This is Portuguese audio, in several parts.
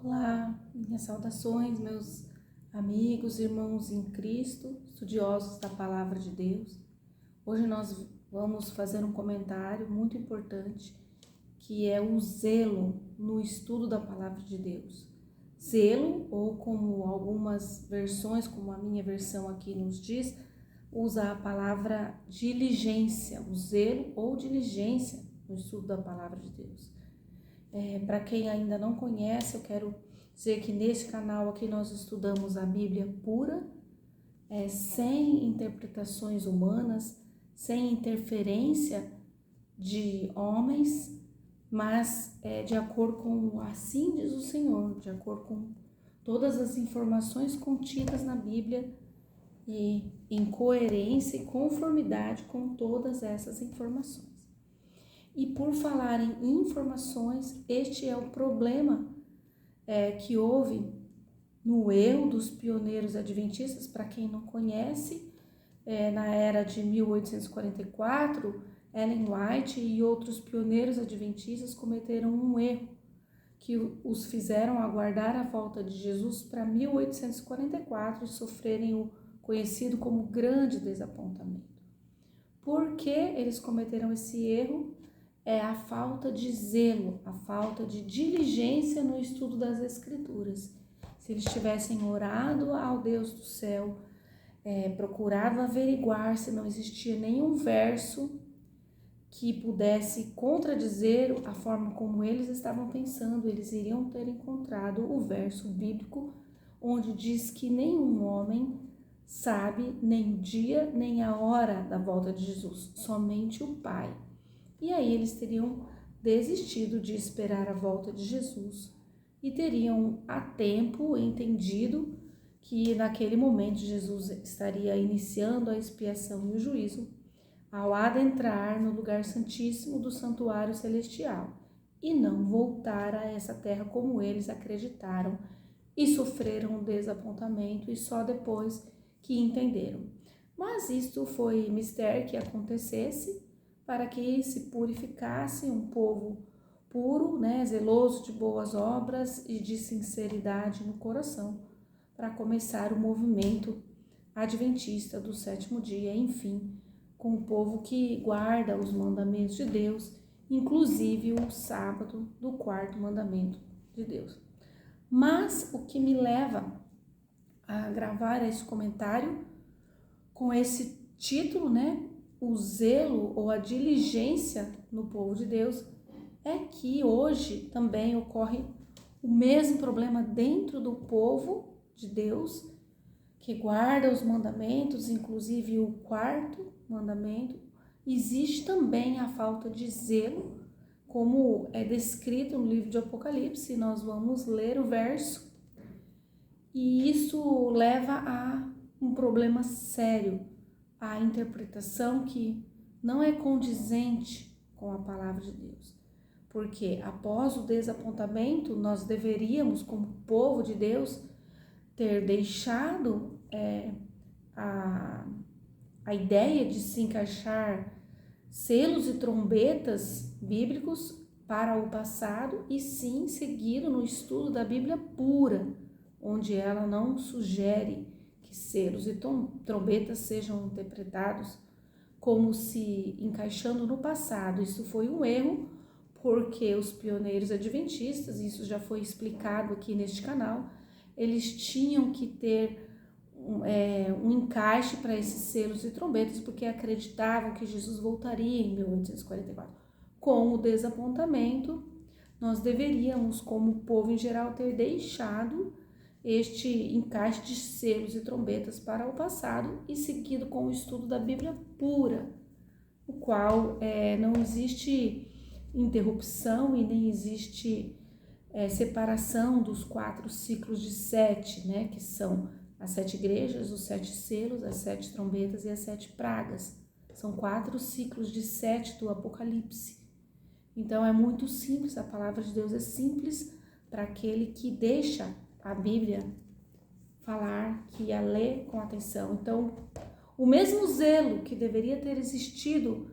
Olá, minhas saudações, meus amigos, irmãos em Cristo, estudiosos da Palavra de Deus. Hoje nós vamos fazer um comentário muito importante, que é o zelo no estudo da Palavra de Deus. Zelo, ou como algumas versões, como a minha versão aqui nos diz, usa a palavra diligência, o zelo ou diligência no estudo da Palavra de Deus. Para quem ainda não conhece, eu quero dizer que nesse canal aqui nós estudamos a Bíblia pura, sem interpretações humanas, sem interferência de homens, mas de acordo com assim diz o Senhor, de acordo com todas as informações contidas na Bíblia e em coerência e conformidade com todas essas informações. E por falar em informações, este é o problema que houve no erro dos pioneiros adventistas. Para quem não conhece, na era de 1844, Ellen White e outros pioneiros adventistas cometeram um erro que os fizeram aguardar a volta de Jesus para 1844 e sofrerem o conhecido como grande desapontamento. Por que eles cometeram esse erro? É a falta de zelo, a falta de diligência no estudo das Escrituras. Se eles tivessem orado ao Deus do céu, procurado averiguar se não existia nenhum verso que pudesse contradizer a forma como eles estavam pensando, eles iriam ter encontrado o verso bíblico onde diz que nenhum homem sabe nem o dia nem a hora da volta de Jesus, somente o Pai. E aí eles teriam desistido de esperar a volta de Jesus e teriam a tempo entendido que naquele momento Jesus estaria iniciando a expiação e o juízo ao adentrar no lugar santíssimo do santuário celestial e não voltar a essa terra como eles acreditaram e sofreram um desapontamento e só depois que entenderam. Mas isto foi mistério que acontecesse para que se purificasse um povo puro, zeloso de boas obras e de sinceridade no coração, para começar o movimento adventista do sétimo dia, enfim, com o povo que guarda os mandamentos de Deus, inclusive o sábado do quarto mandamento de Deus. Mas o que me leva a gravar esse comentário com esse título, o zelo ou a diligência no povo de Deus, é que hoje também ocorre o mesmo problema dentro do povo de Deus, que guarda os mandamentos, inclusive o quarto mandamento. Existe também a falta de zelo, como é descrito no livro de Apocalipse. Nós vamos ler o verso, e isso leva a um problema sério, a interpretação que não é condizente com a palavra de Deus. Porque após o desapontamento, nós deveríamos, como povo de Deus, ter deixado a ideia de se encaixar selos e trombetas bíblicos para o passado e sim seguido no estudo da Bíblia pura, onde ela não sugere que selos e trombetas sejam interpretados como se encaixando no passado. Isso foi um erro, porque os pioneiros adventistas, isso já foi explicado aqui neste canal, eles tinham que ter um encaixe para esses selos e trombetas, porque acreditavam que Jesus voltaria em 1844. Com o desapontamento, nós deveríamos, como povo em geral, ter deixado este encaixe de selos e trombetas para o passado e seguido com o estudo da Bíblia pura, o qual não existe interrupção e nem existe separação dos 4 ciclos de 7, que são as 7 igrejas, os 7 selos, as 7 trombetas e as 7 pragas. São 4 ciclos de 7 do Apocalipse. Então é muito simples, a palavra de Deus é simples para aquele que deixa a Bíblia falar, que a lê com atenção. Então, o mesmo zelo que deveria ter existido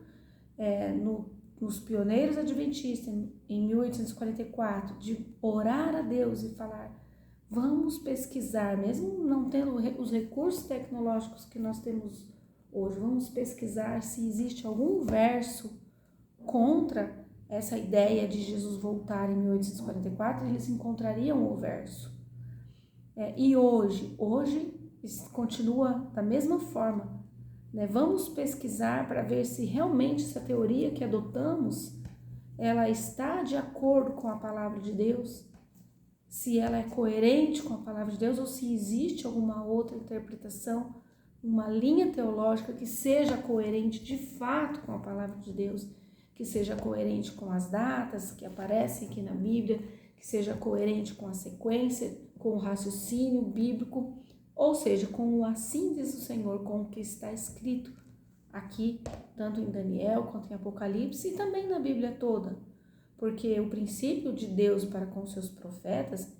nos pioneiros adventistas em 1844, de orar a Deus e falar, vamos pesquisar, mesmo não tendo os recursos tecnológicos que nós temos hoje, vamos pesquisar se existe algum verso contra essa ideia de Jesus voltar em 1844, eles encontrariam o verso. E hoje continua da mesma forma. Vamos pesquisar para ver se realmente essa teoria que adotamos, ela está de acordo com a palavra de Deus, se ela é coerente com a palavra de Deus ou se existe alguma outra interpretação, uma linha teológica que seja coerente de fato com a palavra de Deus, que seja coerente com as datas que aparecem aqui na Bíblia, que seja coerente com a sequência, com o raciocínio bíblico, ou seja, com a síntese do Senhor, com o que está escrito aqui, tanto em Daniel quanto em Apocalipse e também na Bíblia toda. Porque o princípio de Deus para com seus profetas,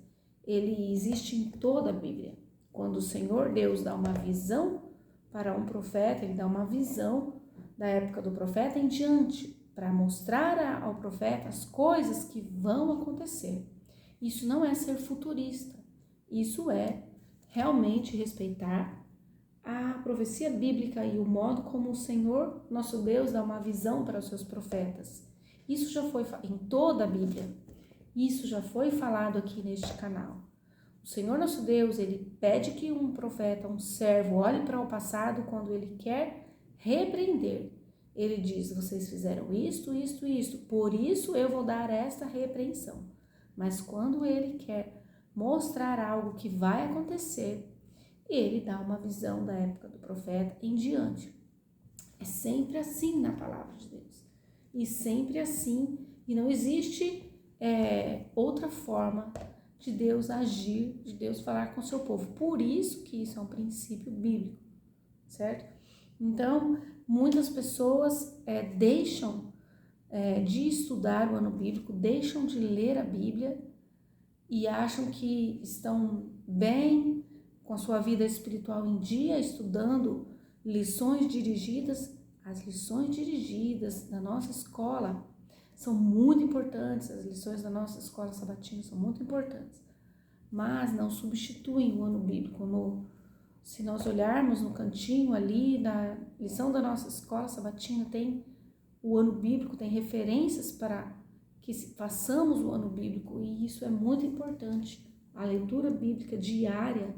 ele existe em toda a Bíblia. Quando o Senhor Deus dá uma visão para um profeta, ele dá uma visão da época do profeta em diante, para mostrar ao profeta as coisas que vão acontecer. Isso não é ser futurista, isso é realmente respeitar a profecia bíblica e o modo como o Senhor, nosso Deus, dá uma visão para os seus profetas. Isso já foi em toda a Bíblia, isso já foi falado aqui neste canal. O Senhor, nosso Deus, ele pede que um profeta, um servo, olhe para o passado quando ele quer repreender. Ele diz, vocês fizeram isto, por isso eu vou dar esta repreensão. Mas quando ele quer mostrar algo que vai acontecer, ele dá uma visão da época do profeta em diante. É sempre assim na palavra de Deus. E sempre assim, e não existe outra forma de Deus agir, de Deus falar com o seu povo. Por isso que isso é um princípio bíblico, certo? Então, muitas pessoas deixam de estudar o ano bíblico, deixam de ler a Bíblia e acham que estão bem com a sua vida espiritual em dia, estudando lições dirigidas. As lições dirigidas da nossa escola são muito importantes, as lições da nossa escola sabatina são muito importantes, mas não substituem o ano bíblico. Se nós olharmos no cantinho ali da lição da nossa escola sabatina, tem o ano bíblico, tem referências para que façamos o ano bíblico, e isso é muito importante, a leitura bíblica diária,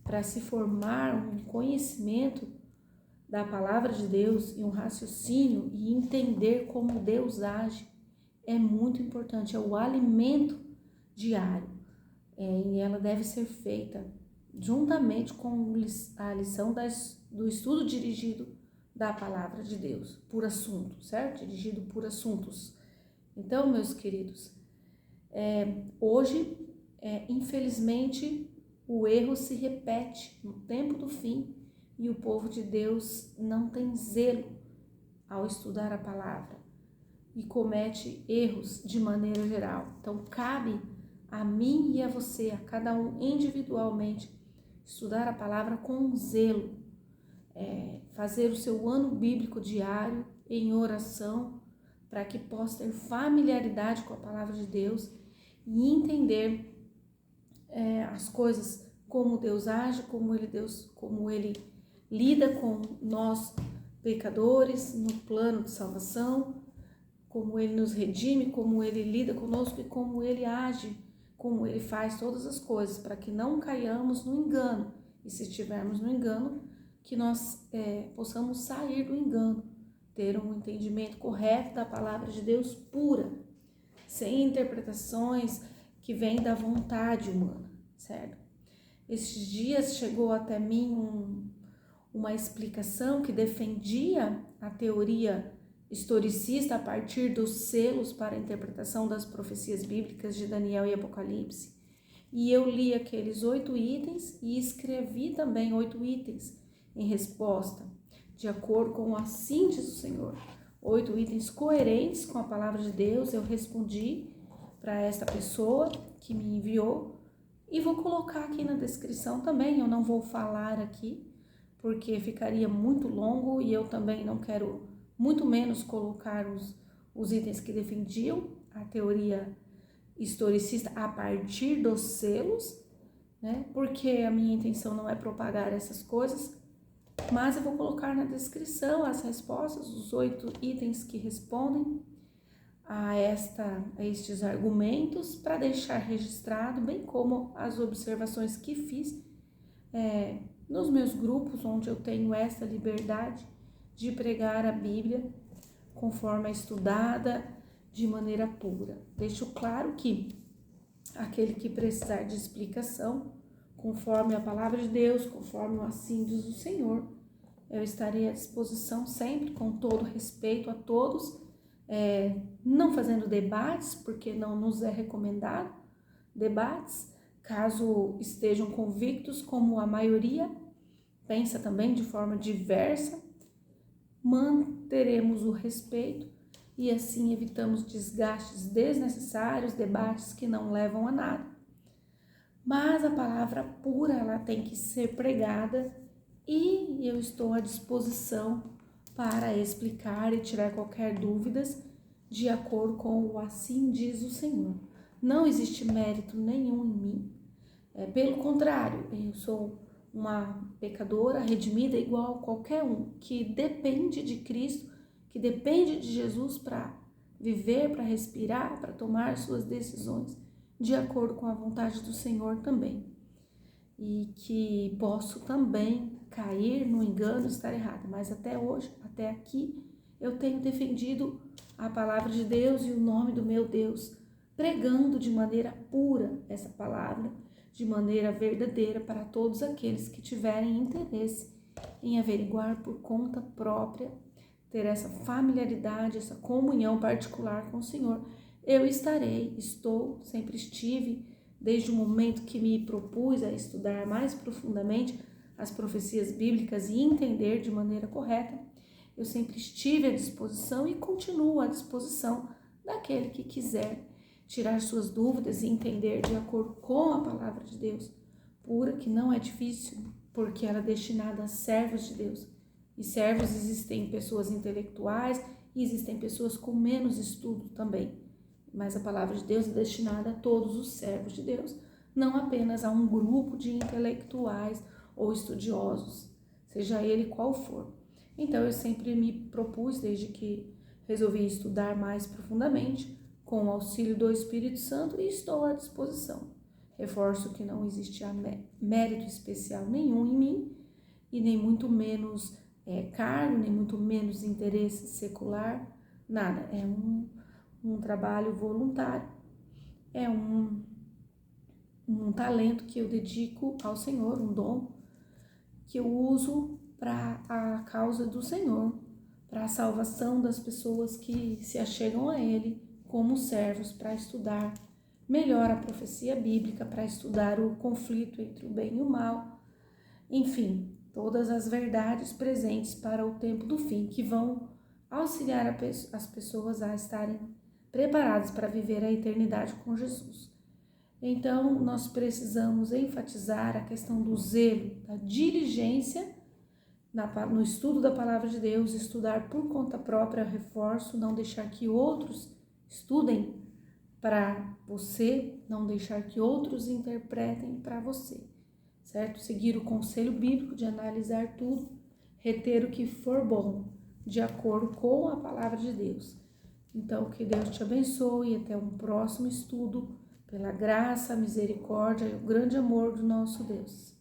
para se formar um conhecimento da palavra de Deus e um raciocínio e entender como Deus age, é muito importante, é o alimento diário, e ela deve ser feita juntamente com a lição do estudo dirigido da palavra de Deus, por assunto, certo? Dirigido por assuntos. Então, meus queridos, hoje, infelizmente, o erro se repete no tempo do fim e o povo de Deus não tem zelo ao estudar a palavra e comete erros de maneira geral. Então, cabe a mim e a você, a cada um individualmente, estudar a palavra com zelo, fazer o seu ano bíblico diário em oração, para que possa ter familiaridade com a palavra de Deus e entender as coisas, como Deus age, como ele lida com nós pecadores no plano de salvação, como ele nos redime, como ele lida conosco e como ele age, como ele faz todas as coisas, para que não caiamos no engano. E se estivermos no engano, que nós possamos sair do engano, ter um entendimento correto da palavra de Deus pura, sem interpretações que vêm da vontade humana, certo? Estes dias chegou até mim uma explicação que defendia a teoria historicista a partir dos selos para a interpretação das profecias bíblicas de Daniel e Apocalipse. E eu li aqueles 8 itens e escrevi também 8 itens em resposta, de acordo com a síntese do Senhor. 8 itens coerentes com a palavra de Deus, eu respondi para esta pessoa que me enviou e vou colocar aqui na descrição também. Eu não vou falar aqui porque ficaria muito longo e eu também não quero, muito menos, colocar os itens que defendiam a teoria historicista a partir dos selos, né? Porque a minha intenção não é propagar essas coisas, mas eu vou colocar na descrição as respostas, os 8 itens que respondem a estes argumentos, para deixar registrado, bem como as observações que fiz nos meus grupos, onde eu tenho essa liberdade de pregar a Bíblia conforme é estudada de maneira pura. Deixo claro que aquele que precisar de explicação, conforme a palavra de Deus, conforme o assim diz o Senhor, eu estarei à disposição sempre, com todo respeito a todos, não fazendo debates, porque não nos é recomendado debates, caso estejam convictos, como a maioria pensa também de forma diversa, manteremos o respeito e assim evitamos desgastes desnecessários, debates que não levam a nada. Mas a palavra pura, ela tem que ser pregada e eu estou à disposição para explicar e tirar qualquer dúvidas de acordo com o assim diz o Senhor. Não existe mérito nenhum em mim. Pelo contrário, eu sou uma pecadora redimida igual a qualquer um, que depende de Cristo, que depende de Jesus para viver, para respirar, para tomar suas decisões de acordo com a vontade do Senhor também. E que posso também cair no engano, estar errada, mas até hoje, até aqui, eu tenho defendido a palavra de Deus e o nome do meu Deus, pregando de maneira pura essa palavra, de maneira verdadeira para todos aqueles que tiverem interesse em averiguar por conta própria, ter essa familiaridade, essa comunhão particular com o Senhor. Eu estou, sempre estive, desde o momento que me propus a estudar mais profundamente as profecias bíblicas e entender de maneira correta, eu sempre estive à disposição e continuo à disposição daquele que quiser tirar suas dúvidas e entender de acordo com a palavra de Deus, pura, que não é difícil, porque ela é destinada a servos de Deus. E servos existem pessoas intelectuais e existem pessoas com menos estudo também. Mas a palavra de Deus é destinada a todos os servos de Deus, não apenas a um grupo de intelectuais ou estudiosos, seja ele qual for. Então eu sempre me propus, desde que resolvi estudar mais profundamente, com o auxílio do Espírito Santo, e estou à disposição. Reforço que não existe mérito especial nenhum em mim, e nem muito menos cargo, nem muito menos interesse secular, nada. É um trabalho voluntário, é um talento que eu dedico ao Senhor, um dom que eu uso para a causa do Senhor, para a salvação das pessoas que se achegam a Ele como servos, para estudar melhor a profecia bíblica, para estudar o conflito entre o bem e o mal, enfim, todas as verdades presentes para o tempo do fim, que vão auxiliar as pessoas a estarem preparadas para viver a eternidade com Jesus. Então, nós precisamos enfatizar a questão do zelo, da diligência no estudo da palavra de Deus, estudar por conta própria, reforço, não deixar que outros estudem para você, não deixar que outros interpretem para você, certo? Seguir o conselho bíblico de analisar tudo, reter o que for bom, de acordo com a palavra de Deus. Então, que Deus te abençoe e até um próximo estudo, pela graça, misericórdia e o grande amor do nosso Deus.